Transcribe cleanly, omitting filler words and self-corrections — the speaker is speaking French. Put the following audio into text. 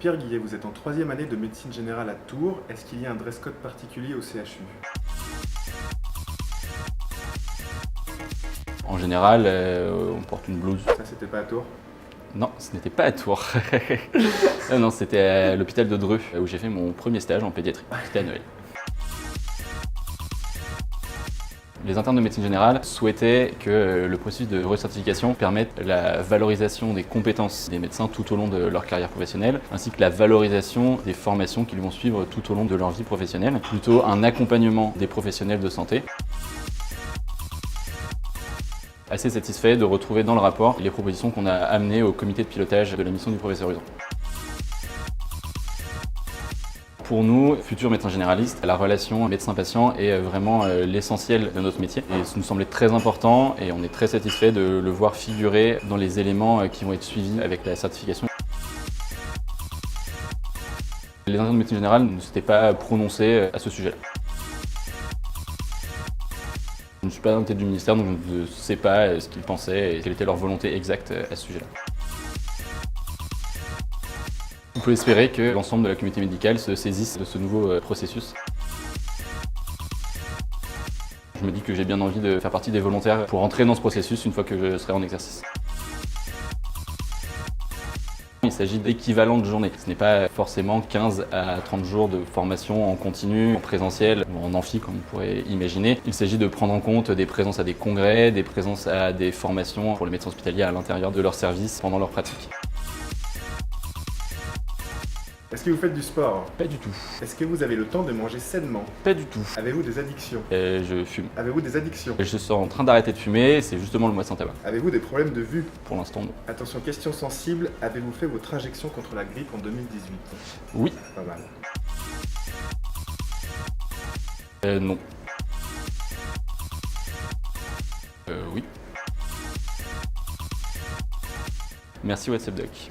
Pierre Guillet, vous êtes en troisième année de médecine générale à Tours. Est-ce qu'il y a un dress code particulier au CHU? En général, on porte une blouse. Ça, c'était pas à Tours? Non, ce n'était pas à Tours. Non, c'était à l'hôpital de Dreux, où j'ai fait mon premier stage en pédiatrie. C'était à Noël. Les internes de médecine générale souhaitaient que le processus de recertification permette la valorisation des compétences des médecins tout au long de leur carrière professionnelle, ainsi que la valorisation des formations qu'ils vont suivre tout au long de leur vie professionnelle, plutôt un accompagnement des professionnels de santé. Assez satisfait de retrouver dans le rapport les propositions qu'on a amenées au comité de pilotage de la mission du professeur Uzan. Pour nous, futurs médecins généralistes, la relation médecin-patient est vraiment l'essentiel de notre métier. Et ça nous semblait très important et on est très satisfait de le voir figurer dans les éléments qui vont être suivis avec la certification. Les internes de médecine générale ne s'étaient pas prononcés à ce sujet-là. Je ne suis pas dans la tête du ministère, donc je ne sais pas ce qu'ils pensaient et quelle était leur volonté exacte à ce sujet-là. On peut espérer que l'ensemble de la communauté médicale se saisisse de ce nouveau processus. Je me dis que j'ai bien envie de faire partie des volontaires pour entrer dans ce processus une fois que je serai en exercice. Il s'agit d'équivalent de journée. Ce n'est pas forcément 15 à 30 jours de formation en continu, en présentiel ou en amphi comme on pourrait imaginer. Il s'agit de prendre en compte des présences à des congrès, des présences à des formations pour les médecins hospitaliers à l'intérieur de leur service pendant leur pratique. Est-ce que vous faites du sport? Pas du tout. Est-ce que vous avez le temps de manger sainement? Pas du tout. Avez-vous des addictions? Je fume. Avez-vous des addictions? Je suis en train d'arrêter de fumer, c'est justement le mois sans tabac. Avez-vous des problèmes de vue? Pour l'instant, non. Attention, question sensible, avez-vous fait votre injection contre la grippe en 2018? Oui. Pas mal. Non. Oui. Merci WhatsApp Doc.